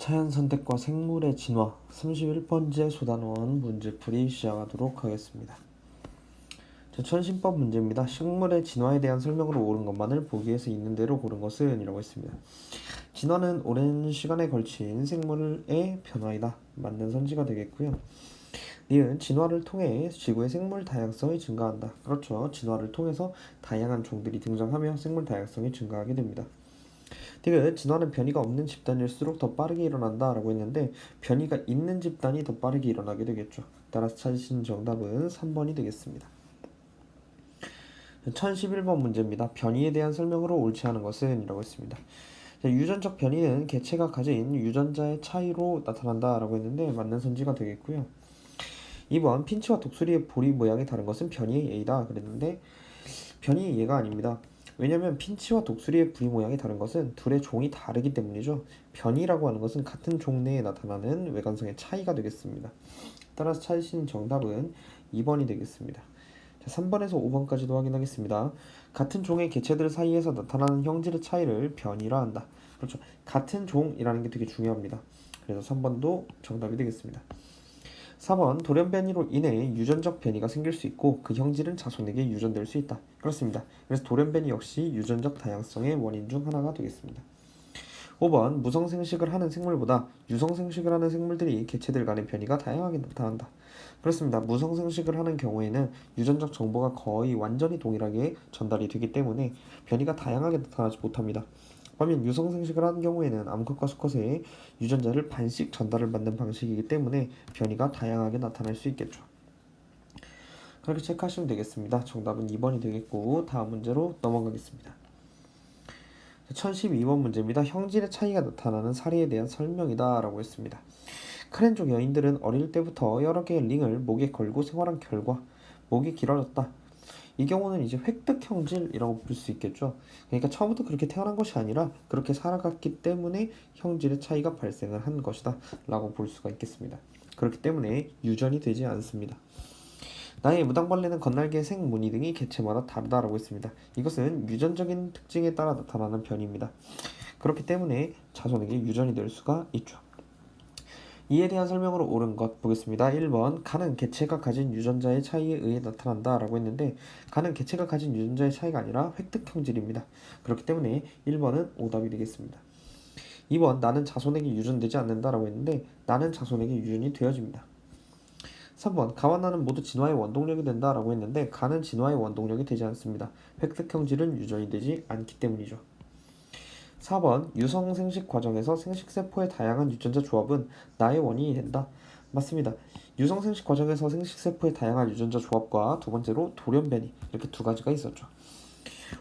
자연선택과 생물의 진화 31번째 소단원 문제풀이 시작하도록 하겠습니다. 천신법 문제입니다. 식물의 진화에 대한 설명으로 옳은 것만을 보기에서 있는 대로 고른 것은 이라고 했습니다. 진화는 오랜 시간에 걸친 생물의 변화이다. 맞는 선지가 되겠고요. 니은 진화를 통해 지구의 생물 다양성이 증가한다. 그렇죠. 진화를 통해서 다양한 종들이 등장하며 생물 다양성이 증가하게 됩니다. 디귿 진화는 변이가 없는 집단일수록 더 빠르게 일어난다 라고 했는데 변이가 있는 집단이 더 빠르게 일어나게 되겠죠. 따라서 찾으신 정답은 3번이 되겠습니다. 1011번 문제입니다. 변이에 대한 설명으로 옳지 않은 것은 이라고 했습니다. 유전적 변이는 개체가 가진 유전자의 차이로 나타난다 라고 했는데 맞는 선지가 되겠고요. 2번 핀치와 독수리의 보리 모양이 다른 것은 변이의 예이다 그랬는데 변이의 예가 아닙니다. 왜냐하면 핀치와 독수리의 부리 모양이 다른 것은 둘의 종이 다르기 때문이죠. 변이라고 하는 것은 같은 종 내에 나타나는 외관성의 차이가 되겠습니다. 따라서 찾으신 정답은 2번이 되겠습니다. 자, 3번에서 5번까지도 확인하겠습니다. 같은 종의 개체들 사이에서 나타나는 형질의 차이를 변이라 한다. 그렇죠. 같은 종이라는 게 되게 중요합니다. 그래서 3번도 정답이 되겠습니다. 4번 돌연변이로 인해 유전적 변이가 생길 수 있고 그 형질은 자손에게 유전될 수 있다. 그렇습니다. 그래서 돌연변이 역시 유전적 다양성의 원인 중 하나가 되겠습니다. 5번 무성생식을 하는 생물보다 유성생식을 하는 생물들이 개체들 간의 변이가 다양하게 나타난다. 그렇습니다. 무성생식을 하는 경우에는 유전적 정보가 거의 완전히 동일하게 전달이 되기 때문에 변이가 다양하게 나타나지 못합니다. 반면 유성생식을 하는 경우에는 암컷과 수컷의 유전자를 반씩 전달을 받는 방식이기 때문에 변이가 다양하게 나타날 수 있겠죠. 그렇게 체크하시면 되겠습니다. 정답은 2번이 되겠고 다음 문제로 넘어가겠습니다. 1012번 문제입니다. 형질의 차이가 나타나는 사례에 대한 설명이다 라고 했습니다. 크렌족 여인들은 어릴 때부터 여러 개의 링을 목에 걸고 생활한 결과 목이 길어졌다. 이 경우는 이제 획득 형질이라고 볼 수 있겠죠. 그러니까 처음부터 그렇게 태어난 것이 아니라 그렇게 살아갔기 때문에 형질의 차이가 발생을 한 것이다 라고 볼 수가 있겠습니다. 그렇기 때문에 유전이 되지 않습니다. 나의 무당벌레는 건날개, 색, 무늬 등이 개체마다 다르다라고 했습니다. 이것은 유전적인 특징에 따라 나타나는 변이입니다. 그렇기 때문에 자손에게 유전이 될 수가 있죠. 이에 대한 설명으로 옳은 것 보겠습니다. 1번 간은 개체가 가진 유전자의 차이에 의해 나타난다 라고 했는데 간은 개체가 가진 유전자의 차이가 아니라 획득 형질입니다. 그렇기 때문에 1번은 오답이 되겠습니다. 2번 나는 자손에게 유전되지 않는다 라고 했는데 나는 자손에게 유전이 되어집니다. 3번 가와 나는 모두 진화의 원동력이 된다 라고 했는데 간은 진화의 원동력이 되지 않습니다. 획득 형질은 유전이 되지 않기 때문이죠. 4번 유성생식 과정에서 생식세포의 다양한 유전자 조합은 나의 원인이 된다. 맞습니다. 유성생식 과정에서 생식세포의 다양한 유전자 조합과 두 번째로 돌연변이 이렇게 두 가지가 있었죠.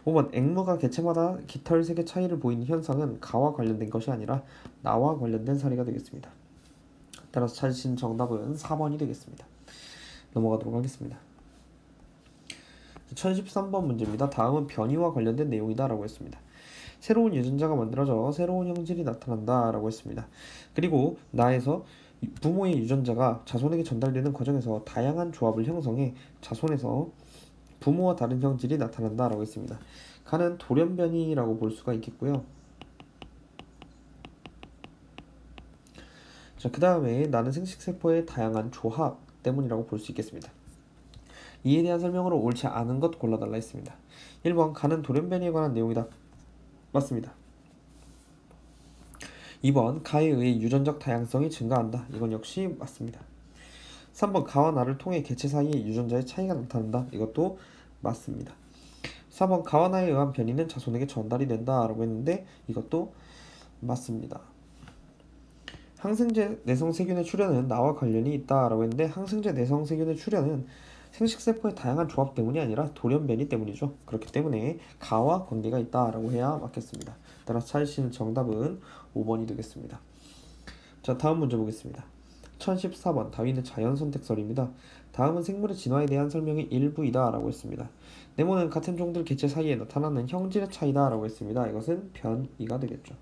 5번 앵무가 개체마다 깃털 색의 차이를 보이는 현상은 가와 관련된 것이 아니라 나와 관련된 사례가 되겠습니다. 따라서 찾으신 정답은 4번이 되겠습니다. 넘어가도록 하겠습니다. 1013번 문제입니다. 다음은 변이와 관련된 내용이다 라고 했습니다. 새로운 유전자가 만들어져 새로운 형질이 나타난다 라고 했습니다. 그리고 나에서 부모의 유전자가 자손에게 전달되는 과정에서 다양한 조합을 형성해 자손에서 부모와 다른 형질이 나타난다 라고 했습니다. 간은 돌연변이라고 볼 수가 있겠고요. 자, 그 다음에 나는 생식세포의 다양한 조합 때문이라고 볼 수 있겠습니다. 이에 대한 설명으로 옳지 않은 것 골라달라 했습니다. 1번 간은 돌연변이에 관한 내용이다. 맞습니다. 2번 가에 의해 유전적 다양성이 증가한다. 이건 역시 맞습니다. 3번 가와 나를 통해 개체 사이의 유전자의 차이가 나타난다. 이것도 맞습니다. 4번 가와 나에 의한 변이는 자손에게 전달이 된다 라고 했는데 이것도 맞습니다. 항생제 내성 세균의 출현은 나와 관련이 있다 라고 했는데 항생제 내성 세균의 출현은 생식세포의 다양한 조합 때문이 아니라 돌연변이 때문이죠. 그렇기 때문에 가와 관계가 있다 라고 해야 맞겠습니다. 따라서 찾으시는 정답은 5번이 되겠습니다. 자, 다음 문제 보겠습니다. 1014번 다윈의 자연선택설입니다. 다음은 생물의 진화에 대한 설명의 일부이다 라고 했습니다. 네모는 같은 종들 개체 사이에 나타나는 형질의 차이다 라고 했습니다. 이것은 변이가 되겠죠.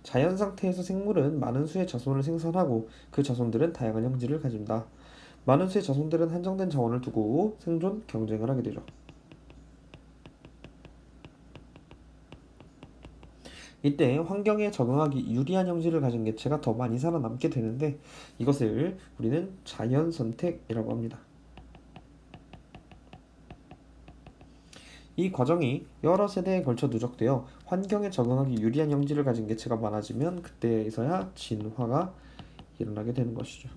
자연 상태에서 생물은 많은 수의 자손을 생산하고 그 자손들은 다양한 형질을 가진다. 많은 수의 자손들은 한정된 자원을 두고 생존 경쟁을 하게 되죠. 이때 환경에 적응하기 유리한 형질을 가진 개체가 더 많이 살아남게 되는데 이것을 우리는 자연 선택이라고 합니다. 이 과정이 여러 세대에 걸쳐 누적되어 환경에 적응하기 유리한 형질을 가진 개체가 많아지면 그때에서야 진화가 일어나게 되는 것이죠.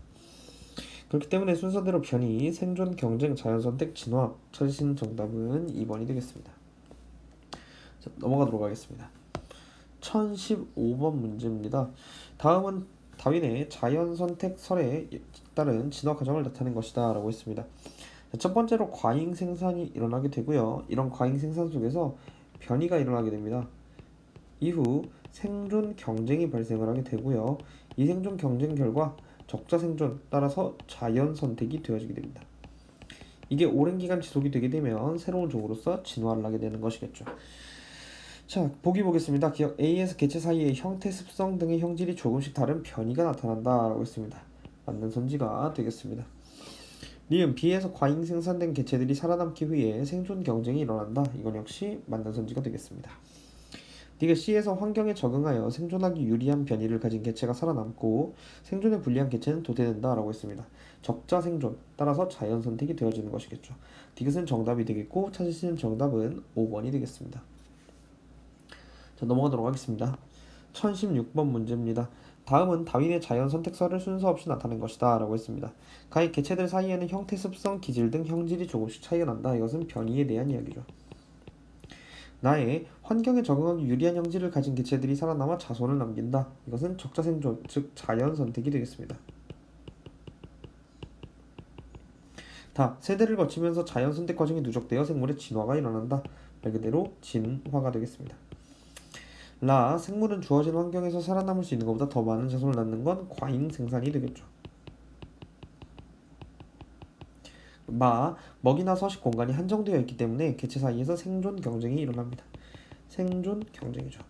그렇기 때문에 순서대로 변이, 생존, 경쟁, 자연선택, 진화 찾으신 정답은 2번이 되겠습니다. 자, 넘어가도록 하겠습니다. 1015번 문제입니다. 다음은 다윈의 자연선택설에 따른 진화 과정을 나타낸 것이다 라고 했습니다. 첫 번째로 과잉 생산이 일어나게 되고요. 이런 과잉 생산 속에서 변이가 일어나게 됩니다. 이후 생존 경쟁이 발생을 하게 되고요. 이 생존 경쟁 결과 적자 생존 따라서 자연 선택이 되어지게 됩니다. 이게 오랜 기간 지속이 되게 되면 새로운 종으로서 진화를 하게 되는 것이겠죠. 자, 보기 보겠습니다. 기억 A에서 개체 사이의 형태, 습성 등의 형질이 조금씩 다른 변이가 나타난다라고 했습니다. 맞는 선지가 되겠습니다. 니은 B에서 과잉 생산된 개체들이 살아남기 위해 생존 경쟁이 일어난다. 이건 역시 맞는 선지가 되겠습니다. D가 C에서 환경에 적응하여 생존하기 유리한 변이를 가진 개체가 살아남고 생존에 불리한 개체는 도태된다 라고 했습니다. 적자 생존, 따라서 자연 선택이 되어지는 것이겠죠. D것은 정답이 되겠고 찾으시는 정답은 5번이 되겠습니다. 자, 넘어가도록 하겠습니다. 1016번 문제입니다. 다음은 다윈의 자연 선택설을 순서 없이 나타낸 것이다 라고 했습니다. 가히 개체들 사이에는 형태, 습성, 기질 등 형질이 조금씩 차이가 난다. 이것은 변이에 대한 이야기죠. 나의 환경에 적응하기 유리한 형질을 가진 개체들이 살아남아 자손을 남긴다. 이것은 적자 생존, 즉 자연 선택이 되겠습니다. 다 세대를 거치면서 자연 선택 과정이 누적되어 생물의 진화가 일어난다. 말 그대로 진화가 되겠습니다. 라, 생물은 주어진 환경에서 살아남을 수 있는 것보다 더 많은 자손을 낳는 건 과잉 생산이 되겠죠. 마, 먹이나 서식 공간이 한정되어 있기 때문에 개체 사이에서 생존 경쟁이 일어납니다. 생존 경쟁이죠.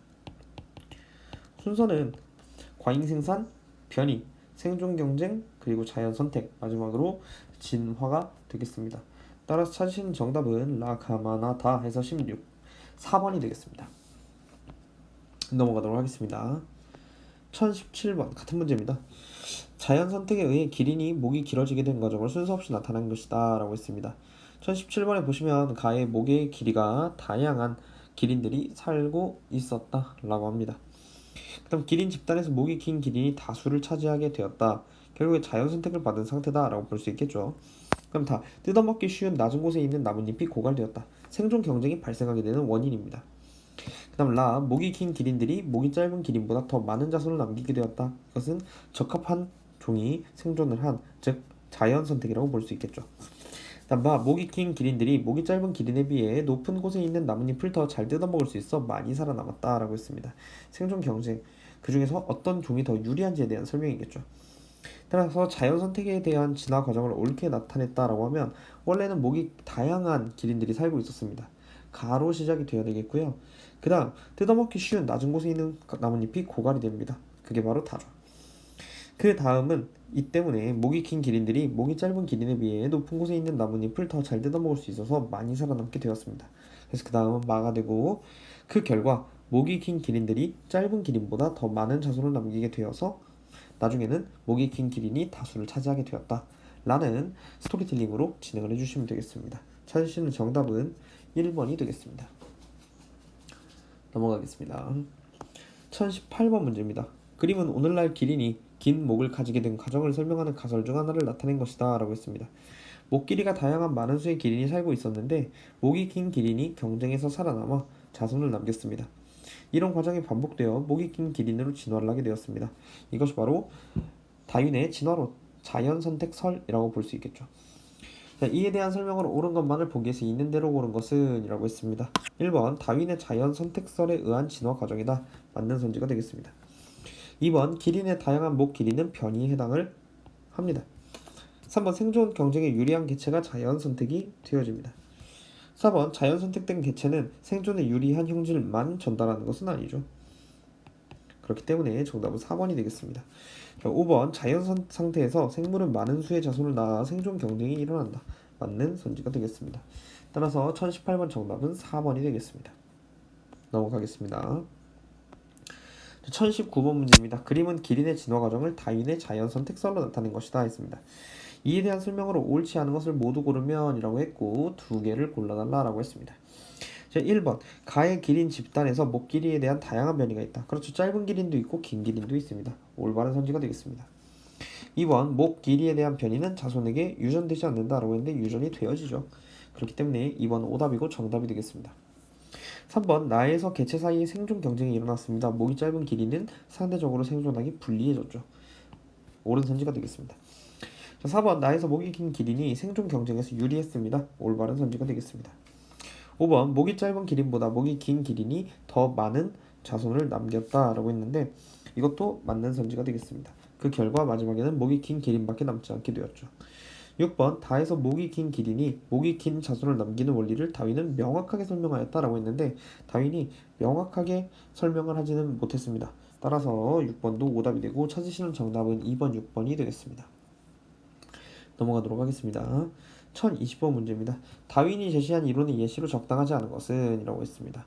순서는 과잉 생산, 변이, 생존 경쟁, 그리고 자연 선택, 마지막으로 진화가 되겠습니다. 따라서 찾으시는 정답은 라, 가마나, 다 해서 4번이 되겠습니다. 넘어가도록 하겠습니다. 1017번 같은 문제입니다. 자연 선택에 의해 기린이 목이 길어지게 된 과정을 순서 없이 나타난 것이다 라고 했습니다. 1017번에 보시면 가의 목의 길이가 다양한 기린들이 살고 있었다 라고 합니다. 그럼 기린 집단에서 목이 긴 기린이 다수를 차지하게 되었다. 결국에 자연 선택을 받은 상태다 라고 볼 수 있겠죠. 그럼 다 뜯어먹기 쉬운 낮은 곳에 있는 나뭇잎이 고갈되었다. 생존 경쟁이 발생하게 되는 원인입니다. 그 다음 라, 목이 긴 기린들이 목이 짧은 기린보다 더 많은 자손을 남기게 되었다. 이것은 적합한 종이 생존을 한, 즉 자연 선택이라고 볼 수 있겠죠. 다음 마, 목이 긴 기린들이 목이 짧은 기린에 비해 높은 곳에 있는 나뭇잎을 더 잘 뜯어먹을 수 있어 많이 살아남았다 라고 했습니다. 생존 경쟁, 그 중에서 어떤 종이 더 유리한지에 대한 설명이겠죠. 따라서 자연 선택에 대한 진화 과정을 옳게 나타냈다라고 하면 원래는 목이 다양한 기린들이 살고 있었습니다. 가로 시작이 되어야 되겠고요. 그 다음 뜯어먹기 쉬운 낮은 곳에 있는 나뭇잎이 고갈이 됩니다. 그게 바로 다죠. 그 다음은 이 때문에 목이 긴 기린들이 목이 짧은 기린에 비해 높은 곳에 있는 나뭇잎을 더 잘 뜯어먹을 수 있어서 많이 살아남게 되었습니다. 그래서 그 다음은 마가 되고 그 결과 목이 긴 기린들이 짧은 기린보다 더 많은 자손을 남기게 되어서 나중에는 목이 긴 기린이 다수를 차지하게 되었다 라는 스토리텔링으로 진행을 해주시면 되겠습니다. 찾으시는 정답은 1번이 되겠습니다. 넘어가겠습니다. 1018번 문제입니다. 그림은 오늘날 기린이 긴 목을 가지게 된 과정을 설명하는 가설 중 하나를 나타낸 것이다 라고 했습니다. 목 길이가 다양한 많은 수의 기린이 살고 있었는데 목이 긴 기린이 경쟁에서 살아남아 자손을 남겼습니다. 이런 과정이 반복되어 목이 긴 기린으로 진화를 하게 되었습니다. 이것이 바로 다윈의 진화로 자연선택설이라고 볼 수 있겠죠. 자, 이에 대한 설명을 옳은 것만을 보기 위해서 있는 대로 고른 것은 이라고 했습니다. 1번 다윈의 자연선택설에 의한 진화 과정이다. 맞는 선지가 되겠습니다. 2번 기린의 다양한 목 길이는 변이에 해당을 합니다. 3번 생존 경쟁에 유리한 개체가 자연선택이 되어집니다. 4번 자연 선택된 개체는 생존에 유리한 형질만 전달하는 것은 아니죠. 그렇기 때문에 정답은 4번이 되겠습니다. 5번 자연 상태에서 생물은 많은 수의 자손을 낳아 생존 경쟁이 일어난다. 맞는 선지가 되겠습니다. 따라서 1018번 정답은 4번이 되겠습니다. 넘어가겠습니다. 1019번 문제입니다. 그림은 기린의 진화 과정을 다윈의 자연 선택설로 나타낸 것이다 했습니다. 이에 대한 설명으로 옳지 않은 것을 모두 고르면 이라고 했고 두 개를 골라달라고 했습니다. 자, 1번 가의 기린 집단에서 목 길이에 대한 다양한 변이가 있다. 그렇죠. 짧은 기린도 있고 긴 기린도 있습니다. 올바른 선지가 되겠습니다. 2번 목 길이에 대한 변이는 자손에게 유전되지 않는다라고 했는데 유전이 되어지죠. 그렇기 때문에 2번 오답이고 정답이 되겠습니다. 3번 나에서 개체 사이에 생존 경쟁이 일어났습니다. 목이 짧은 기린은 상대적으로 생존하기 불리해졌죠. 옳은 선지가 되겠습니다. 자, 4번 나에서 목이 긴 기린이 생존 경쟁에서 유리했습니다. 올바른 선지가 되겠습니다. 5번 목이 짧은 기린보다 목이 긴 기린이 더 많은 자손을 남겼다라고 했는데 이것도 맞는 선지가 되겠습니다. 그 결과 마지막에는 목이 긴 기린밖에 남지 않게 되었죠. 6번 다에서 목이 긴 기린이 목이 긴 자손을 남기는 원리를 다윈은 명확하게 설명하였다라고 했는데 다윈이 명확하게 설명을 하지는 못했습니다. 따라서 6번도 오답이 되고 찾으시는 정답은 2번, 6번이 되겠습니다. 넘어가도록 하겠습니다. 1020번 문제입니다. 다윈이 제시한 이론의 예시로 적당하지 않은 것은? 이라고 했습니다.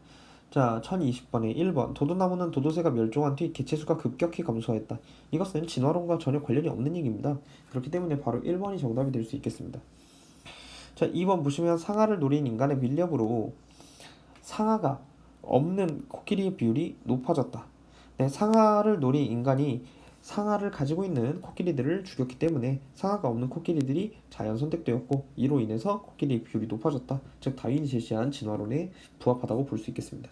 자, 1020번에 1번 도도나무는 도도새가 멸종한 뒤 개체수가 급격히 감소했다. 이것은 진화론과 전혀 관련이 없는 얘기입니다. 그렇기 때문에 바로 1번이 정답이 될 수 있겠습니다. 자, 2번 보시면 상아를 노린 인간의 밀렵으로 상아가 없는 코끼리의 비율이 높아졌다. 네, 상아를 노린 인간이 상아를 가지고 있는 코끼리들을 죽였기 때문에 상아가 없는 코끼리들이 자연 선택되었고 이로 인해서 코끼리의 비율이 높아졌다. 즉 다윈이 제시한 진화론에 부합하다고 볼 수 있겠습니다.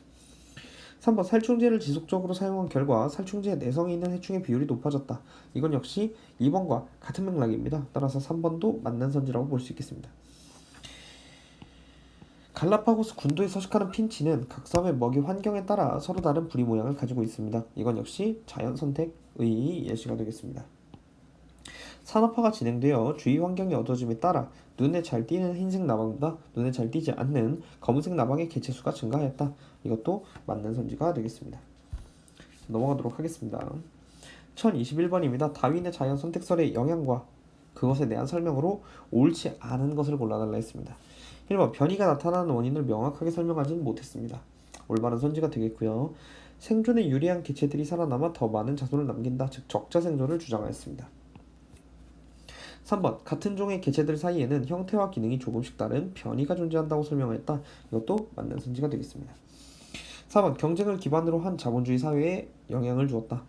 3번 살충제를 지속적으로 사용한 결과 살충제에 내성이 있는 해충의 비율이 높아졌다. 이건 역시 2번과 같은 맥락입니다. 따라서 3번도 맞는 선지라고 볼 수 있겠습니다. 갈라파고스 군도에 서식하는 핀치는 각 섬의 먹이 환경에 따라 서로 다른 부리 모양을 가지고 있습니다. 이건 역시 자연 선택의 예시가 되겠습니다. 산업화가 진행되어 주위 환경이 어두워짐에 따라 눈에 잘 띄는 흰색 나방보다 눈에 잘 띄지 않는 검은색 나방의 개체수가 증가하였다. 이것도 맞는 선지가 되겠습니다. 넘어가도록 하겠습니다. 1021번입니다. 다윈의 자연 선택설의 영향과 그것에 대한 설명으로 옳지 않은 것을 골라달라 했습니다. 1번 변이가 나타나는 원인을 명확하게 설명하지는 못했습니다. 올바른 선지가 되겠고요. 생존에 유리한 개체들이 살아남아 더 많은 자손을 남긴다. 즉 적자 생존을 주장하였습니다. 3번 같은 종의 개체들 사이에는 형태와 기능이 조금씩 다른 변이가 존재한다고 설명하였다. 이것도 맞는 선지가 되겠습니다. 4번 경쟁을 기반으로 한 자본주의 사회에 영향을 주었다.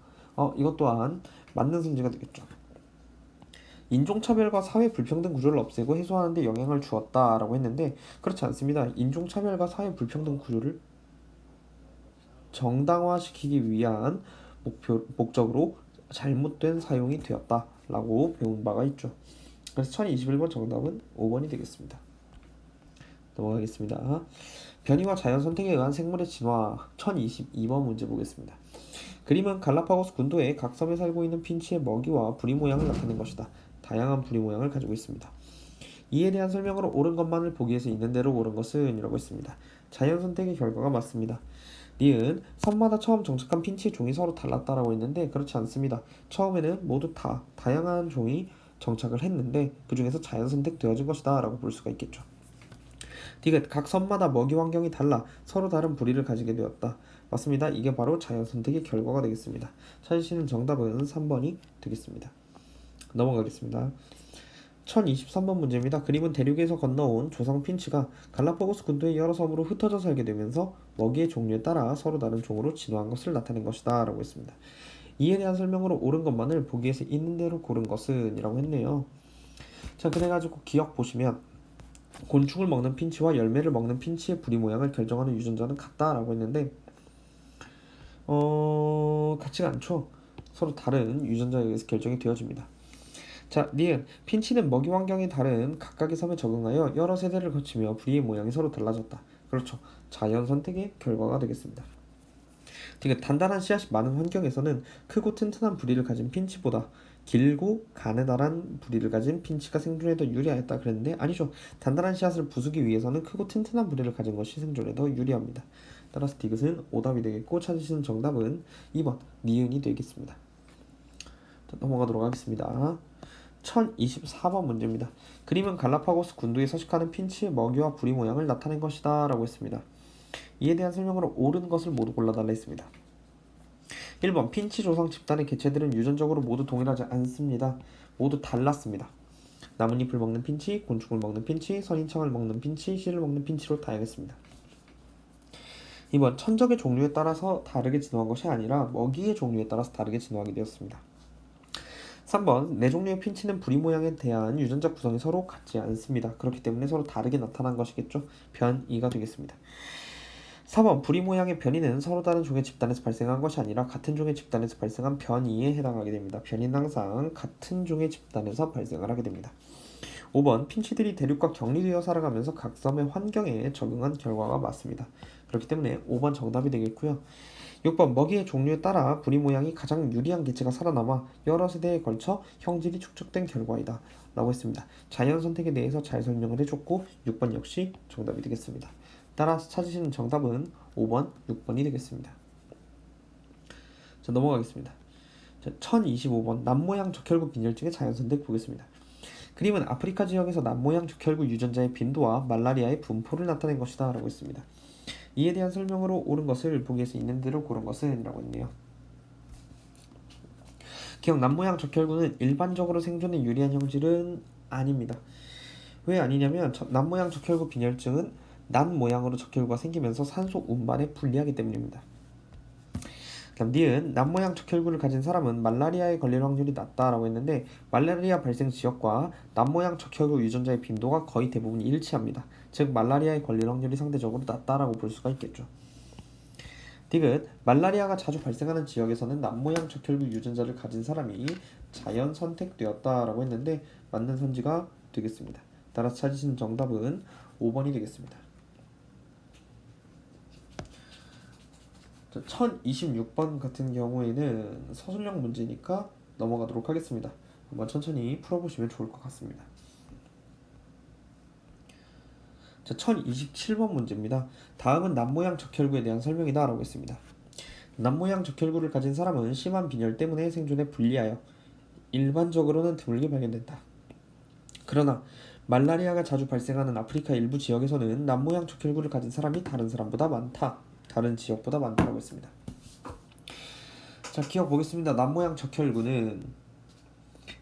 이것 또한 맞는 선지가 되겠죠. 인종차별과 사회 불평등 구조를 없애고 해소하는 데 영향을 주었다라고 했는데 그렇지 않습니다. 인종차별과 사회 불평등 구조를 정당화시키기 위한 목적으로 잘못된 사용이 되었다라고 배운 바가 있죠. 그래서 1021번 정답은 5번이 되겠습니다. 넘어가겠습니다. 변이와 자연 선택에 의한 생물의 진화 1022번 문제 보겠습니다. 그림은 갈라파고스 군도에 각 섬에 살고 있는 핀치의 먹이와 부리 모양을 나타낸 것이다. 다양한 부리 모양을 가지고 있습니다. 이에 대한 설명으로 옳은 것만을 보기 위해서 있는 대로 옳은 것은? 이라고 했습니다. 자연 선택의 결과가 맞습니다. 니은 섬마다 처음 정착한 핀치의 종이 서로 달랐다라고 했는데 그렇지 않습니다. 처음에는 모두 다 다양한 종이 정착을 했는데 그 중에서 자연 선택되어진 것이다 라고 볼 수가 있겠죠. 디귿 각 섬마다 먹이 환경이 달라 서로 다른 부리를 가지게 되었다. 맞습니다. 이게 바로 자연 선택의 결과가 되겠습니다. 찾으시는 정답은 3번이 되겠습니다. 넘어가겠습니다. 1023번 문제입니다. 그림은 대륙에서 건너온 조상 핀치가 갈라파고스 군도의 여러 섬으로 흩어져 살게 되면서 먹이의 종류에 따라 서로 다른 종으로 진화한 것을 나타낸 것이다 라고 했습니다. 이에 대한 설명으로 옳은 것만을 보기에서 있는 대로 고른 것은? 이라고 했네요. 자, 그래가지고 기억 보시면 곤충을 먹는 핀치와 열매를 먹는 핀치의 부리 모양을 결정하는 유전자는 같다라고 했는데 같지가 않죠. 서로 다른 유전자에 의해서 결정이 되어집니다. 자, 니은 핀치는 먹이 환경이 다른 각각의 섬에 적응하여 여러 세대를 거치며 부리의 모양이 서로 달라졌다. 그렇죠. 자연 선택의 결과가 되겠습니다. 디귿 단단한 씨앗이 많은 환경에서는 크고 튼튼한 부리를 가진 핀치보다 길고 가느다란 부리를 가진 핀치가 생존에 더 유리하였다 그랬는데 아니죠. 단단한 씨앗을 부수기 위해서는 크고 튼튼한 부리를 가진 것이 생존에 더 유리합니다. 따라서 디귿은 오답이 되겠고 찾으시는 정답은 2번 니은이 되겠습니다. 자, 넘어가도록 하겠습니다. 1024번 문제입니다. 그림은 갈라파고스 군도에 서식하는 핀치의 먹이와 부리 모양을 나타낸 것이다 라고 했습니다. 이에 대한 설명으로 옳은 것을 모두 골라달라 했습니다. 1번 핀치 조상 집단의 개체들은 유전적으로 모두 동일하지 않습니다. 모두 달랐습니다. 나뭇잎을 먹는 핀치, 곤충을 먹는 핀치, 선인장을 먹는 핀치, 씨를 먹는 핀치로 다양했습니다. 2번 천적의 종류에 따라서 다르게 진화한 것이 아니라 먹이의 종류에 따라서 다르게 진화하게 되었습니다. 3번 네 종류의 핀치는 부리 모양에 대한 유전자 구성이 서로 같지 않습니다. 그렇기 때문에 서로 다르게 나타난 것이겠죠. 변이가 되겠습니다. 4번 부리 모양의 변이는 서로 다른 종의 집단에서 발생한 것이 아니라 같은 종의 집단에서 발생한 변이에 해당하게 됩니다. 변이는 항상 같은 종의 집단에서 발생을 하게 됩니다. 5번 핀치들이 대륙과 격리되어 살아가면서 각 섬의 환경에 적응한 결과가 맞습니다. 그렇기 때문에 5번 정답이 되겠고요. 6번 먹이의 종류에 따라 부리 모양이 가장 유리한 개체가 살아남아 여러 세대에 걸쳐 형질이 축적된 결과이다 라고 했습니다. 자연 선택에 대해서 잘 설명을 해줬고 6번 역시 정답이 되겠습니다. 따라서 찾으시는 정답은 5번, 6번이 되겠습니다. 자, 넘어가겠습니다. 자, 1025번 남모양 적혈구 빈혈증의 자연선택 보겠습니다. 그림은 아프리카 지역에서 남모양 적혈구 유전자의 빈도와 말라리아의 분포를 나타낸 것이다 라고 했습니다. 이에 대한 설명으로 옳은 것을 보기에서 있는 대로 고른 것은 라고 했네요. 기억 남모양 적혈구는 일반적으로 생존에 유리한 형질은 아닙니다. 왜 아니냐면 남모양 적혈구 빈혈증은 난 모양으로 적혈구가 생기면서 산소 운반에 불리하기 때문입니다. 그다음 니은 남모양 적혈구를 가진 사람은 말라리아에 걸릴 확률이 낮다라고 했는데 말라리아 발생 지역과 남모양 적혈구 유전자의 빈도가 거의 대부분 일치합니다. 즉 말라리아에 걸릴 확률이 상대적으로 낮다라고 볼 수가 있겠죠. 디귿 말라리아가 자주 발생하는 지역에서는 남모양 적혈구 유전자를 가진 사람이 자연 선택되었다라고 했는데 맞는 선지가 되겠습니다. 따라서 찾으신 정답은 5번이 되겠습니다. 1026번 같은 경우에는 서술형 문제니까 넘어가도록 하겠습니다. 한번 천천히 풀어보시면 좋을 것 같습니다. 자, 1027번 문제입니다. 다음은 남모양 적혈구에 대한 설명이다 라고 했습니다. 남모양 적혈구를 가진 사람은 심한 빈혈 때문에 생존에 불리하여 일반적으로는 드물게 발견된다. 그러나 말라리아가 자주 발생하는 아프리카 일부 지역에서는 남모양 적혈구를 가진 사람이 다른 지역보다 많다고 했습니다. 자, 기억 보겠습니다. 남모양 적혈구는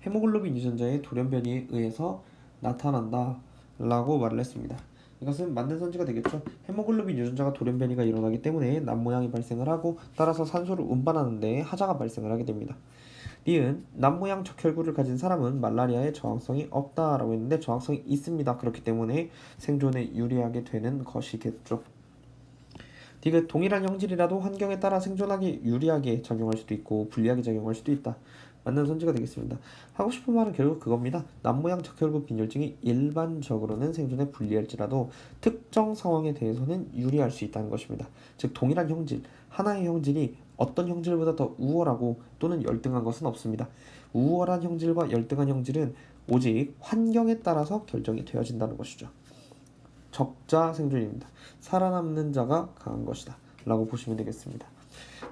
헤모글로빈 유전자의 돌연변이에 의해서 나타난다 라고 말을 했습니다. 이것은 맞는 선지가 되겠죠. 헤모글로빈 유전자가 돌연변이가 일어나기 때문에 남모양이 발생을 하고 따라서 산소를 운반하는데 하자가 발생을 하게 됩니다. 니은 남모양 적혈구를 가진 사람은 말라리아에 저항성이 없다라고 했는데 저항성이 있습니다. 그렇기 때문에 생존에 유리하게 되는 것이겠죠. 디귿 동일한 형질이라도 환경에 따라 생존하기 유리하게 작용할 수도 있고 불리하게 작용할 수도 있다. 맞는 선지가 되겠습니다. 하고 싶은 말은 결국 그겁니다. 남모양 적혈구 빈혈증이 일반적으로는 생존에 불리할지라도 특정 상황에 대해서는 유리할 수 있다는 것입니다. 즉 동일한 형질, 하나의 형질이 어떤 형질보다 더 우월하고 또는 열등한 것은 없습니다. 우월한 형질과 열등한 형질은 오직 환경에 따라서 결정이 되어진다는 것이죠. 적자 생존입니다. 살아남는 자가 강한 것이다 라고 보시면 되겠습니다.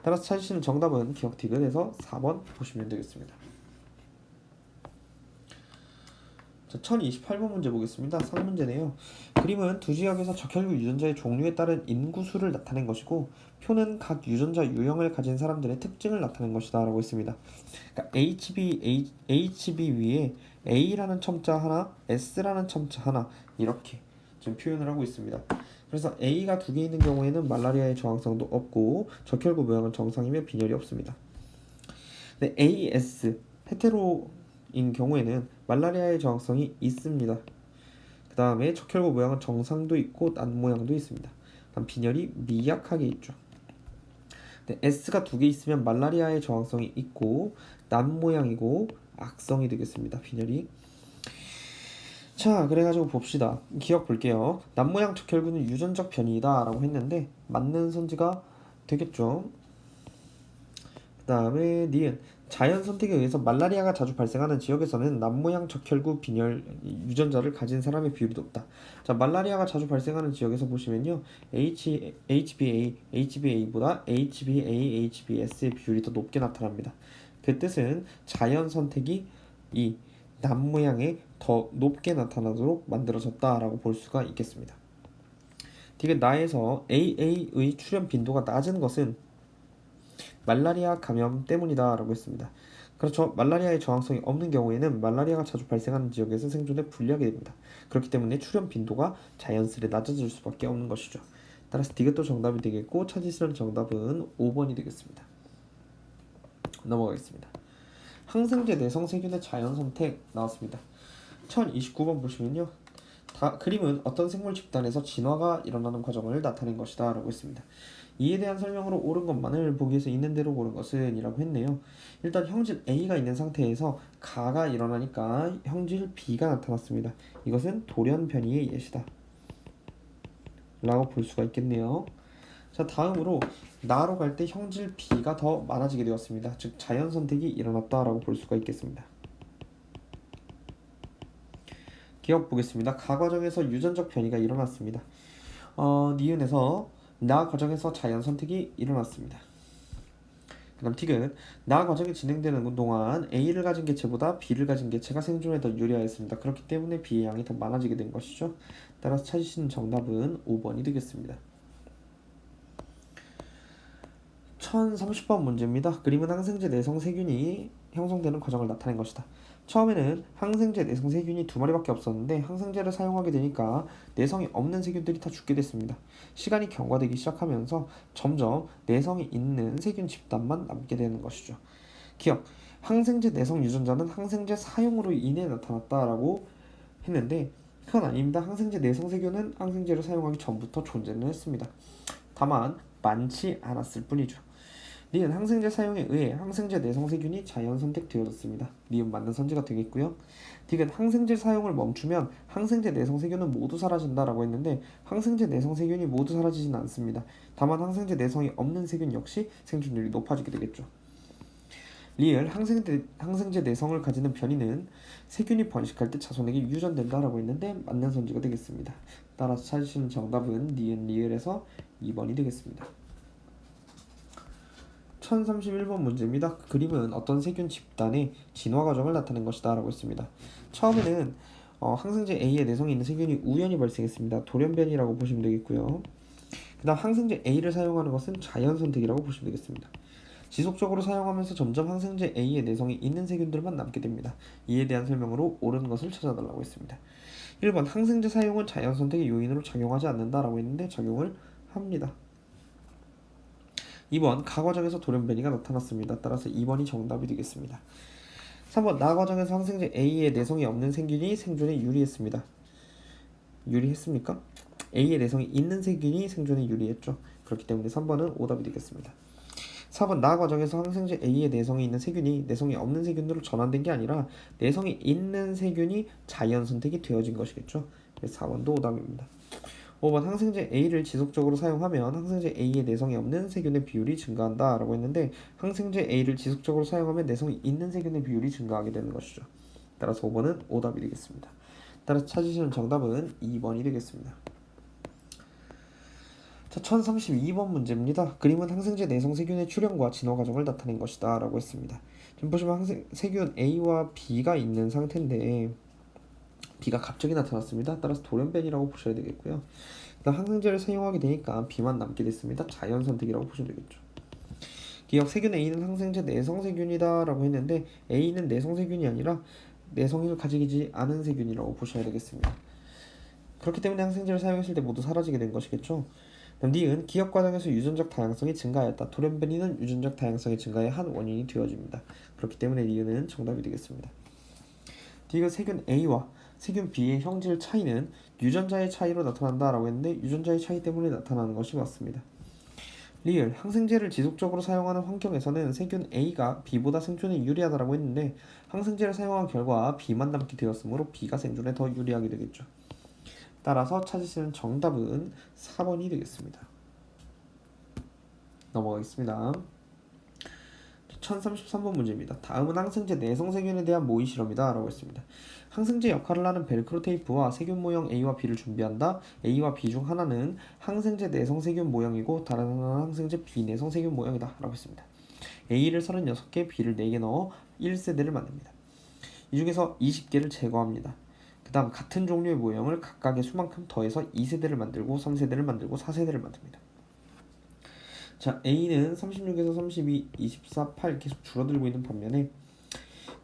따라서 찾으시는 정답은 기억 디귿에서 4번 보시면 되겠습니다. 자, 1028번 문제 보겠습니다. 상문제네요. 그림은 두 지역에서 적혈구 유전자의 종류에 따른 인구수를 나타낸 것이고 표는 각 유전자 유형을 가진 사람들의 특징을 나타낸 것이다 라고 했습니다. 그러니까 HB 위에 A라는 첨자 하나, S라는 첨자 하나 이렇게 지금 표현을 하고 있습니다. 그래서 A가 두 개 있는 경우에는 말라리아의 저항성도 없고 적혈구 모양은 정상이며 빈혈이 없습니다. 근데 AS 헤테로인 경우에는 말라리아의 저항성이 있습니다. 그 다음에 적혈구 모양은 정상도 있고 난 모양도 있습니다. 다음 빈혈이 미약하게 있죠. 근데 S가 두 개 있으면 말라리아의 저항성이 있고 난 모양이고 악성이 되겠습니다. 빈혈이. 자, 그래가지고 봅시다. 기억 볼게요. 남모양 적혈구는 유전적 변이다 라고 했는데 맞는 선지가 되겠죠. 그 다음에 니은 자연 선택에 의해서 말라리아가 자주 발생하는 지역에서는 남모양 적혈구 빈혈 유전자를 가진 사람의 비율이 높다. 자, 말라리아가 자주 발생하는 지역에서 보시면요, HBA보다 HBAS의 비율이 더 높게 나타납니다. 그 뜻은 자연 선택이 이 남모양에 더 높게 나타나도록 만들어졌다라고 볼 수가 있겠습니다. 디귿 나에서 AA의 출현 빈도가 낮은 것은 말라리아 감염 때문이다 라고 했습니다. 그렇죠. 말라리아의 저항성이 없는 경우에는 말라리아가 자주 발생하는 지역에서 생존에 불리하게 됩니다. 그렇기 때문에 출현 빈도가 자연스레 낮아질 수밖에 없는 것이죠. 따라서 D가 정답이 되겠고 찾으시는 정답은 5번이 되겠습니다. 넘어가겠습니다. 항생제 내성 세균의 자연 선택 나왔습니다. 1029번 보시면요. 그림은 어떤 생물 집단에서 진화가 일어나는 과정을 나타낸 것이다 라고 했습니다. 이에 대한 설명으로 옳은 것만을 보기에서 있는 대로 고른 것은 이라고 했네요. 일단 형질 A가 있는 상태에서 가가 일어나니까 형질 B가 나타났습니다. 이것은 돌연변이의 예시다 라고 볼 수가 있겠네요. 자, 다음으로 나로 갈 때 형질 B가 더 많아지게 되었습니다. 즉 자연 선택이 일어났다라고 볼 수가 있겠습니다. 기억 보겠습니다. 가 과정에서 유전적 변이가 일어났습니다. 니은에서 나 과정에서 자연 선택이 일어났습니다. 그 다음 틱은 나 과정이 진행되는 동안 A를 가진 개체보다 B를 가진 개체가 생존에 더 유리하였습니다. 그렇기 때문에 B의 양이 더 많아지게 된 것이죠. 따라서 찾으시는 정답은 5번이 되겠습니다. 1030번 문제입니다. 그림은 항생제 내성 세균이 형성되는 과정을 나타낸 것이다. 처음에는 항생제 내성 세균이 2마리밖에 없었는데 항생제를 사용하게 되니까 내성이 없는 세균들이 다 죽게 됐습니다. 시간이 경과되기 시작하면서 점점 내성이 있는 세균 집단만 남게 되는 것이죠. 기억, 항생제 내성 유전자는 항생제 사용으로 인해 나타났다라고 했는데 그건 아닙니다. 항생제 내성 세균은 항생제를 사용하기 전부터 존재는 했습니다. 다만 많지 않았을 뿐이죠. 니은 항생제 사용에 의해 항생제 내성 세균이 자연 선택되어졌습니다. 니은 맞는 선지가 되겠고요. 딕은 항생제 사용을 멈추면 항생제 내성 세균은 모두 사라진다라고 했는데 항생제 내성 세균이 모두 사라지진 않습니다. 다만 항생제 내성이 없는 세균 역시 생존율이 높아지게 되겠죠. 리을 항생제 내성을 가지는 변이는 세균이 번식할 때 자손에게 유전된다라고 했는데 맞는 선지가 되겠습니다. 따라서 찾으시는 정답은 니은 리을에서 2번이 되겠습니다. 1031번 문제입니다. 그림은 어떤 세균 집단의 진화 과정을 나타낸 것이다 라고 했습니다. 처음에는 항생제 A의 내성이 있는 세균이 우연히 발생했습니다. 돌연변이라고 보시면 되겠고요. 그 다음 항생제 A를 사용하는 것은 자연 선택이라고 보시면 되겠습니다. 지속적으로 사용하면서 점점 항생제 A의 내성이 있는 세균들만 남게 됩니다. 이에 대한 설명으로 옳은 것을 찾아달라고 했습니다. 1번 항생제 사용은 자연 선택의 요인으로 작용하지 않는다라고 했는데 작용을 합니다. 2번 가 과정에서 돌연변이가 나타났습니다. 따라서 2번이 정답이 되겠습니다. 3번 나 과정에서 항생제 A의 내성이 없는 세균이 생존에 유리했습니다. 유리했습니까? A의 내성이 있는 세균이 생존에 유리했죠. 그렇기 때문에 3번은 오답이 되겠습니다. 4번 나 과정에서 항생제 A의 내성이 있는 세균이 내성이 없는 세균으로 전환된 게 아니라 내성이 있는 세균이 자연 선택이 되어진 것이겠죠. 그래서 4번도 오답입니다. 5번 항생제 A를 지속적으로 사용하면 항생제 A의 내성이 없는 세균의 비율이 증가한다 라고 했는데 항생제 A를 지속적으로 사용하면 내성이 있는 세균의 비율이 증가하게 되는 것이죠. 따라서 5번은 오답이 되겠습니다. 따라서 찾으시는 정답은 2번이 되겠습니다. 자, 1032번 문제입니다. 그림은 항생제 내성 세균의 출현과 진화 과정을 나타낸 것이다 라고 했습니다. 지금 보시면 세균 A와 B가 있는 상태인데 B가 갑자기 나타났습니다. 따라서 돌연변이라고 보셔야 되겠고요. 그다음 항생제를 사용하게 되니까 B만 남게 됐습니다. 자연 선택이라고 보시면 되겠죠. 기억 세균 A는 항생제 내성 세균이다 라고 했는데 A는 내성 세균이 아니라 내성을 가지지 않은 세균이라고 보셔야 되겠습니다. 그렇기 때문에 항생제를 사용했을 때 모두 사라지게 된 것이겠죠. 니은 기억 과정에서 유전적 다양성이 증가하였다. 돌연변이는 유전적 다양성의 증가의 한 원인이 되어집니다. 그렇기 때문에 니은은 정답이 되겠습니다. 디귿 세균 A와 세균 B의 형질 차이는 유전자의 차이로 나타난다라고 했는데 유전자의 차이 때문에 나타나는 것이 맞습니다. 리을 항생제를 지속적으로 사용하는 환경에서는 세균 A가 B보다 생존에 유리하다라고 했는데 항생제를 사용한 결과 B만 남게 되었으므로 B가 생존에 더 유리하게 되겠죠. 따라서 찾으시는 정답은 4번이 되겠습니다. 넘어가겠습니다. 1033번 문제입니다. 다음은 항생제 내성 세균에 대한 모의 실험이다 라고 했습니다. 항생제 역할을 하는 벨크로 테이프와 세균 모형 A와 B를 준비한다. A와 B 중 하나는 항생제 내성 세균 모형이고 다른 하나는 항생제 B 내성 세균 모형이다 라고 했습니다. A를 36개, B를 4개 넣어 1세대를 만듭니다. 이 중에서 20개를 제거합니다. 그 다음 같은 종류의 모형을 각각의 수만큼 더해서 2세대를 만들고 3세대를 만들고 4세대를 만듭니다. 자, A는 36에서 32, 24, 8 계속 줄어들고 있는 반면에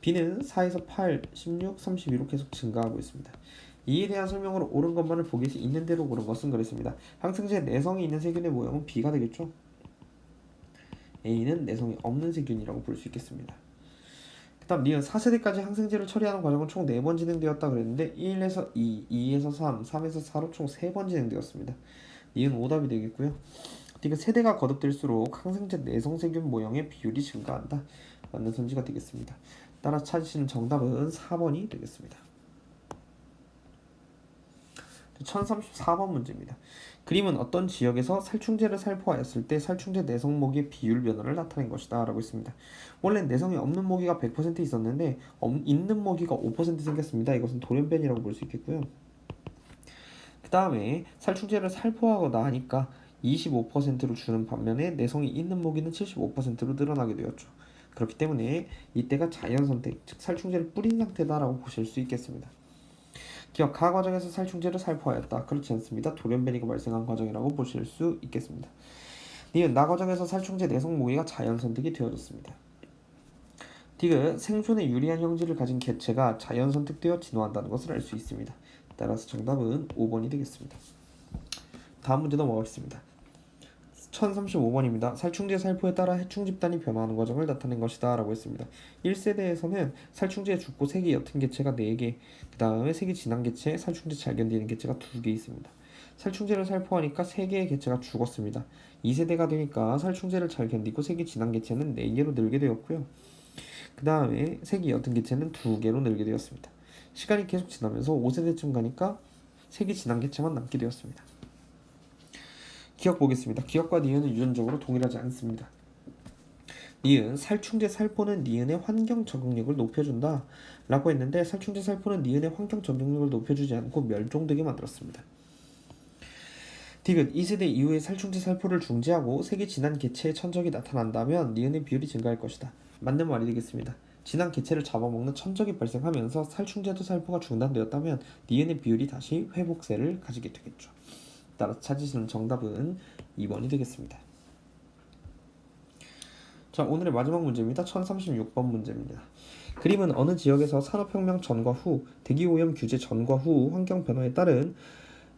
B는 4에서 8, 16, 32로 계속 증가하고 있습니다. 이에 대한 설명으로 옳은 것만을 보기 위해서 있는 대로 고른 것은 그랬습니다. 항생제 내성이 있는 세균의 모형은 B가 되겠죠. A는 내성이 없는 세균이라고 볼 수 있겠습니다. 그 다음 니은 4세대까지 항생제를 처리하는 과정은 총 4번 진행되었다 그랬는데 1에서 2, 2에서 3, 3에서 4로 총 3번 진행되었습니다. 니은 오답이 되겠고요. 디귿 세대가 거듭될수록 항생제 내성세균 모형의 비율이 증가한다. 맞는 선지가 되겠습니다. 따라 찾으시는 정답은 4번이 되겠습니다. 1034번 문제입니다. 그림은 어떤 지역에서 살충제를 살포하였을 때 살충제 내성 모기의 비율 변화를 나타낸 것이다 라고 했습니다. 원래 내성이 없는 모기가 100% 있었는데 있는 모기가 5% 생겼습니다. 이것은 돌연변이라고 볼 수 있겠고요. 그 다음에 살충제를 살포하고 나니까 25%로 주는 반면에 내성이 있는 모기는 75%로 늘어나게 되었죠. 그렇기 때문에 이때가 자연선택, 즉 살충제를 뿌린 상태다라고 보실 수 있겠습니다. 기억 가 과정에서 살충제를 살포하였다. 그렇지 않습니다. 돌연변이가 발생한 과정이라고 보실 수 있겠습니다. 니은 나 과정에서 살충제 내성 모기가 자연선택이 되어졌습니다. 디귿 생존에 유리한 형질을 가진 개체가 자연선택되어 진화한다는 것을 알 수 있습니다. 따라서 정답은 5번이 되겠습니다. 다음 문제 넘어가겠습니다. 1035번입니다. 살충제 살포에 따라 해충 집단이 변화하는 과정을 나타낸 것이다 라고 했습니다. 1세대에서는 살충제에 죽고 색이 옅은 개체가 4개, 그 다음에 색이 진한 개체, 살충제 잘 견디는 개체가 2개 있습니다. 살충제를 살포하니까 3개의 개체가 죽었습니다. 2세대가 되니까 살충제를 잘 견디고 색이 진한 개체는 4개로 늘게 되었고요. 그 다음에 색이 옅은 개체는 2개로 늘게 되었습니다. 시간이 계속 지나면서 5세대쯤 가니까 색이 진한 개체만 남게 되었습니다. 기억 보겠습니다. 기억과 니은은 유전적으로 동일하지 않습니다. 니은 살충제 살포는 니은의 환경 적응력을 높여준다 라고 했는데 살충제 살포는 니은의 환경 적응력을 높여주지 않고 멸종되게 만들었습니다. 디귿 2세대 이후에 살충제 살포를 중지하고 색이 진한 개체의 천적이 나타난다면 니은의 비율이 증가할 것이다. 맞는 말이 되겠습니다. 진한 개체를 잡아먹는 천적이 발생하면서 살충제도 살포가 중단되었다면 니은의 비율이 다시 회복세를 가지게 되겠죠. 따라서 찾으시는 정답은 2번이 되겠습니다. 자, 오늘의 마지막 문제입니다. 1036번 문제입니다. 그림은 어느 지역에서 산업혁명 전과 후, 대기오염 규제 전과 후 환경 변화에 따른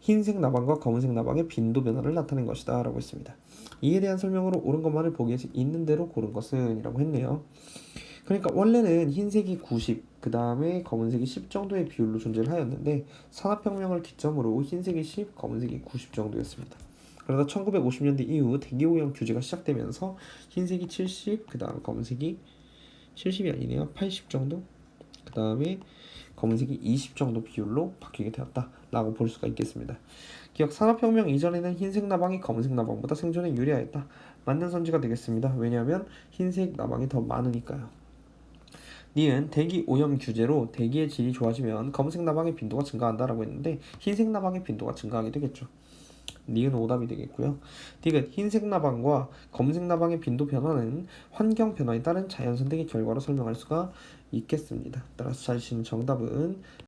흰색 나방과 검은색 나방의 빈도 변화를 나타낸 것이다 라고 했습니다. 이에 대한 설명으로 옳은 것만을 보기 위해서 있는 대로 고른 것은 이라고 했네요. 그러니까 원래는 흰색이 90, 그 다음에 검은색이 10 정도의 비율로 존재를 하였는데 산업혁명을 기점으로 흰색이 10, 검은색이 90 정도였습니다. 그러다 1950년대 이후 대기오염 규제가 시작되면서 흰색이 70, 그 다음 검은색이 70이 아니네요. 80 정도, 그 다음에 검은색이 20 정도 비율로 바뀌게 되었다라고 볼 수가 있겠습니다. 기억 산업혁명 이전에는 흰색 나방이 검은색 나방보다 생존에 유리하였다. 맞는 선지가 되겠습니다. 왜냐하면 흰색 나방이 더 많으니까요. 니은 대기 오염 규제로 대기의 질이 좋아지면 검은색 나방의 빈도가 증가한다라고 했는데 흰색 나방의 빈도가 증가하게 되겠죠. 니은 오답이 되겠고요. 디귿 흰색 나방과 검은색 나방의 빈도 변화는 환경 변화에 따른 자연 선택의 결과로 설명할 수가 있겠습니다. 따라서 찾으시는 정답은